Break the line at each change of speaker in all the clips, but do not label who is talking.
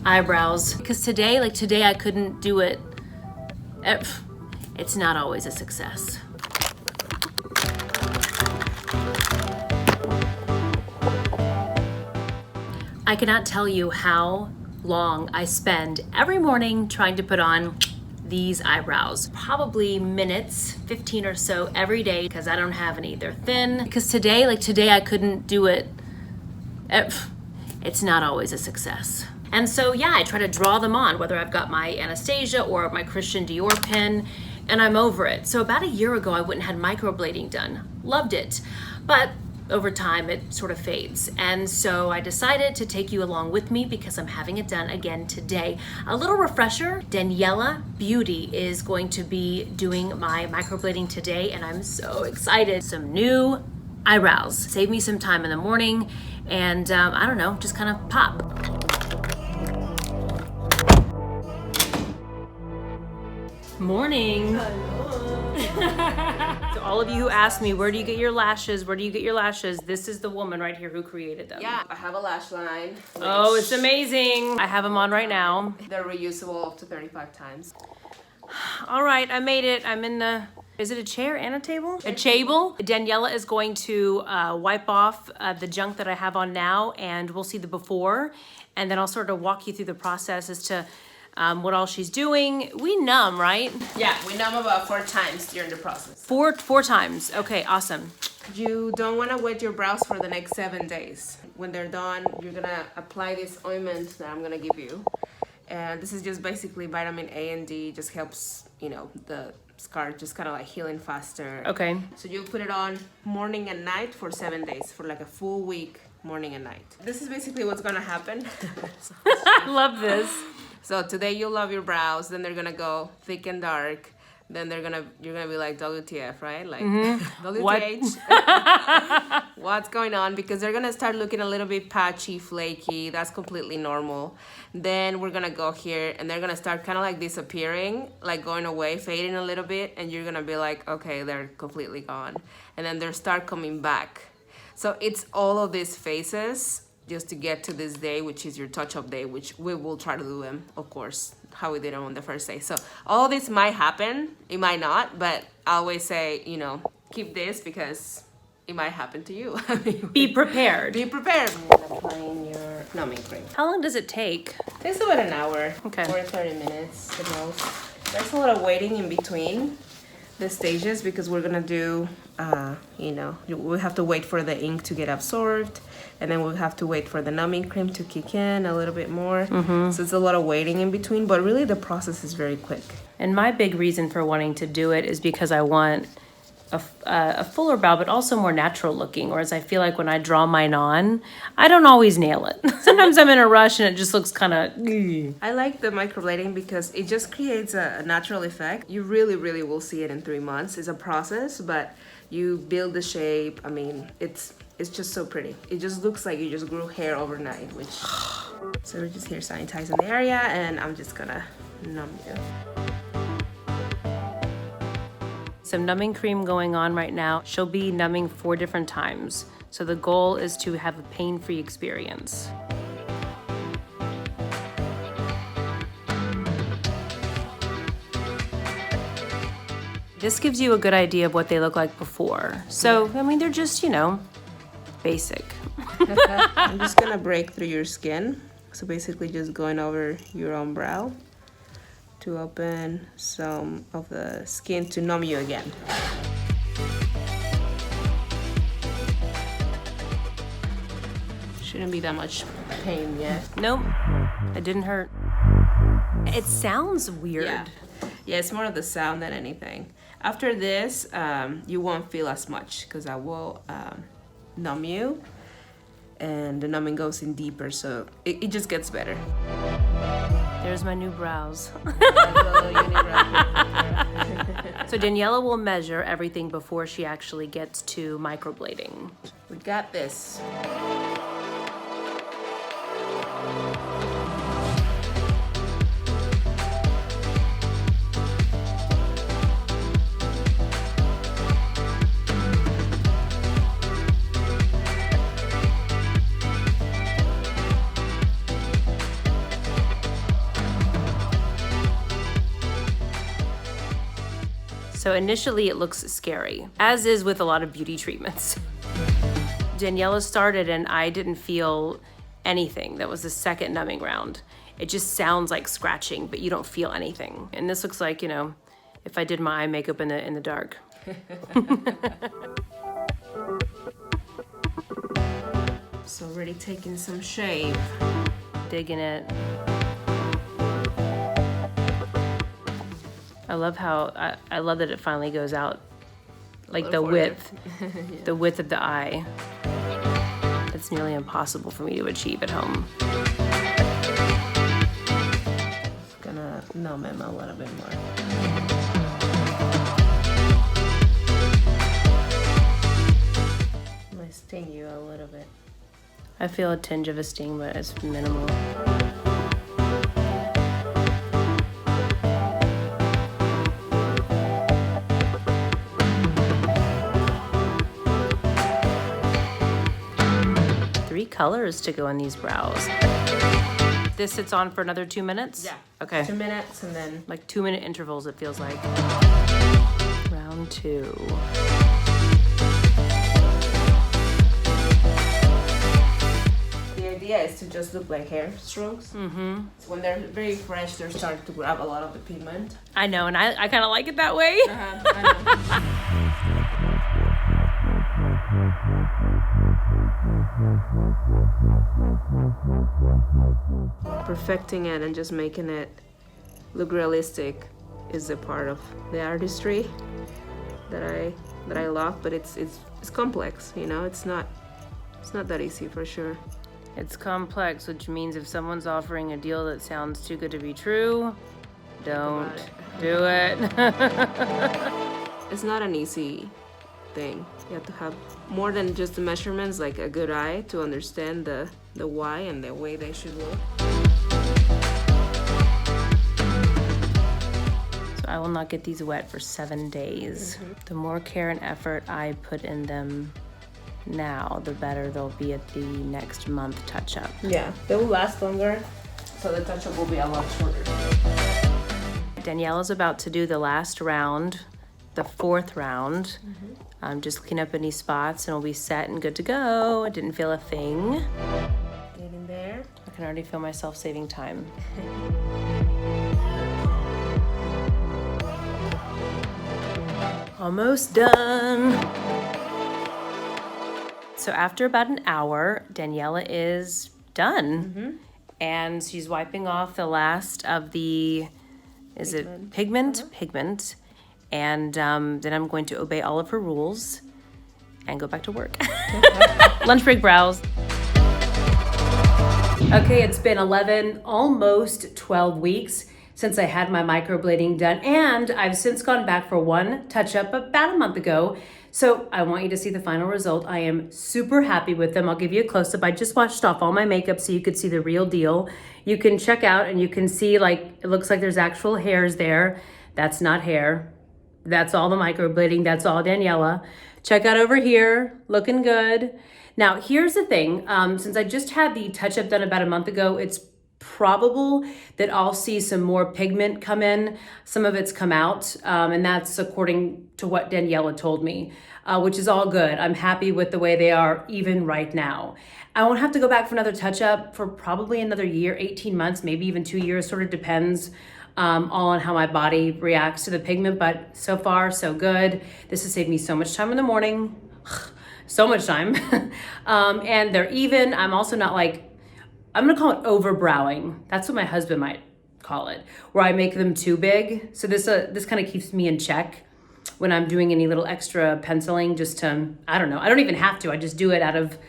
eyebrows. Because today I couldn't do it. It's not always a success. I cannot tell you how long I spend every morning trying to put on these eyebrows. Probably minutes, 15 or so every day, because I don't have any. They're thin. Because today I couldn't do it. It's not always a success. And so yeah, I try to draw them on, whether I've got my Anastasia or my Christian Dior pen, and I'm over it. So about a year ago, I went and had microblading done. Loved it. But over time, it sort of fades. And so I decided to take you along with me because I'm having it done again today. A little refresher, Daniela Beauty is going to be doing my microblading today, and I'm so excited. Some new eyebrows. Save me some time in the morning, and I don't know, just kind of pop. Morning. So all of you who asked me, where do you get your lashes? Where do you get your lashes? This is the woman right here who created them.
Yeah, I have a lash line.
Oh, it's amazing. I have them on right now.
They're reusable up to 35 times.
All right, I made it. I'm in the, is it a chair and a table? A table. Daniela is going to wipe off the junk that I have on now, and we'll see the before. And then I'll sort of walk you through the process as to what all she's doing. We numb, right?
Yeah, we numb about 4 times during the process.
Four times. Okay, awesome.
You don't want to wet your brows for the next 7 days. When they're done, you're gonna apply this ointment that I'm gonna give you. And this is just basically vitamin A and D, just helps, you know, the scar just kind of like healing faster.
Okay.
So you put it on morning and night for 7 days, for like a full week, morning and night. This is basically what's gonna happen.
I love this.
So today you'll love your brows, then they're gonna go thick and dark. Then you're gonna be like, WTF, right? Like, WTH. What's going on? Because they're gonna start looking a little bit patchy, flaky. That's completely normal. Then we're gonna go here and they're gonna start kind of like disappearing, like going away, fading a little bit. And you're gonna be like, okay, they're completely gone. And then they'll start coming back. So it's all of these phases just to get to this day, which is your touch-up day, which we will try to do them, of course, how we did them on the first day. So all this might happen, it might not, but I always say, you know, keep this because it might happen to you.
Be prepared.
Be prepared. Applying your numbing cream.
How long does it take?
It takes about an hour,
Okay.
or 30 minutes at most. There's a lot of waiting in between the stages because we're gonna do, you know, we have to wait for the ink to get absorbed, and then we'll have to wait for the numbing cream to kick in a little bit more. So it's a lot of waiting in between, but really the process is very quick.
And my big reason for wanting to do it is because I want a fuller brow, but also more natural looking. Whereas I feel like when I draw mine on, I don't always nail it. Sometimes I'm in a rush and it just looks kind of.
I like the microblading because it just creates a natural effect. You really, really will see it in 3 months. It's a process, but you build the shape. I mean, it's just so pretty. It just looks like you just grew hair overnight, which. So we're just here sanitizing the area, and I'm just gonna numb you.
Some numbing cream going on right now. She'll be numbing 4 different times. So the goal is to have a pain-free experience. This gives you a good idea of what they look like before. So, I mean, they're just, you know, basic.
I'm just gonna break through your skin. So basically just going over your own brow to open some of the skin to numb you again. Shouldn't be that much pain yet.
Nope, it didn't hurt. It sounds weird.
Yeah, it's more of the sound than anything. After this, you won't feel as much because I will numb you, and the numbing goes in deeper, so it just gets better.
There's my new brows. So Daniela will measure everything before she actually gets to microblading.
We got this.
So initially it looks scary, as is with a lot of beauty treatments. Daniela started and I didn't feel anything. That was the second numbing round. It just sounds like scratching, but you don't feel anything. And this looks like, you know, if I did my eye makeup in the dark.
So already taking some shape.
Digging it. I love how, I love that it finally goes out, like the width,
Yeah.
the width of the eye. It's nearly impossible for me to achieve at home.
Just gonna numb him a little bit more. I'm gonna sting you a little bit.
I feel a tinge of a sting, but it's minimal. Three colors to go in these brows. This sits on for another 2 minutes?
Yeah.
Okay.
2 minutes and then.
Like 2 minute intervals, it feels like. Round 2.
The idea is to just look like hair strokes.
Mm-hmm.
So when they're very fresh, they're starting to grab a lot of the pigment.
I know, and I kind of like it that way.
I know. Perfecting it and just making it look realistic is a part of the artistry that I love, but it's complex, you know. It's not that easy for sure.
It's complex, which means if someone's offering a deal that sounds too good to be true, don't do it.
It's not an easy thing. You have to have more than just the measurements, like a good eye to understand the why and the way they should look.
So I will not get these wet for 7 days. The more care and effort I put in them now, the better they'll be at the next month touch-up.
Yeah, they will last longer, so the touch-up will be a lot shorter.
Daniela's about to do the last round, the 4th round. Just clean up any spots and we'll be set and good to go. I didn't feel a thing.
Get in there.
I can already feel myself saving time. Almost done. So after about an hour, Daniela is done. And she's wiping off the last of the, is it pigment? Pigment. And then I'm going to obey all of her rules and go back to work. Lunch break brows. Okay, it's been 11, almost 12 weeks since I had my microblading done, and I've since gone back for one touch-up about a month ago. So I want you to see the final result. I am super happy with them. I'll give you a close-up. I just washed off all my makeup so you could see the real deal. You can check out and you can see, like, it looks like there's actual hairs there. That's not hair. That's all the microblading. That's all Daniela. Check out over here, looking good. Now, here's the thing. Since I just had the touch-up done about a month ago, it's probable that I'll see some more pigment come in. Some of it's come out, and that's according to what Daniela told me, which is all good. I'm happy with the way they are even right now. I won't have to go back for another touch-up for probably another year, 18 months, maybe even 2 years, sort of depends all on how my body reacts to the pigment, but so far, so good. This has saved me so much time in the morning, so much time. And they're even. I'm also not like, I'm gonna call it overbrowing. That's what my husband might call it, where I make them too big. So this kind of keeps me in check when I'm doing any little extra penciling, just to, I don't know, I don't even have to, I just do it out of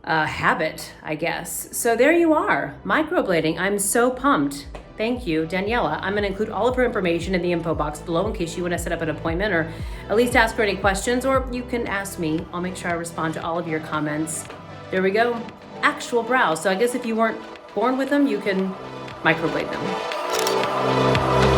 habit, I guess. So there you are, microblading. I'm so pumped. Thank you, Daniela. I'm gonna include all of her information in the info box below in case you wanna set up an appointment or at least ask her any questions, or you can ask me. I'll make sure I respond to all of your comments. There we go, actual brows. So I guess if you weren't born with them, you can microblade them.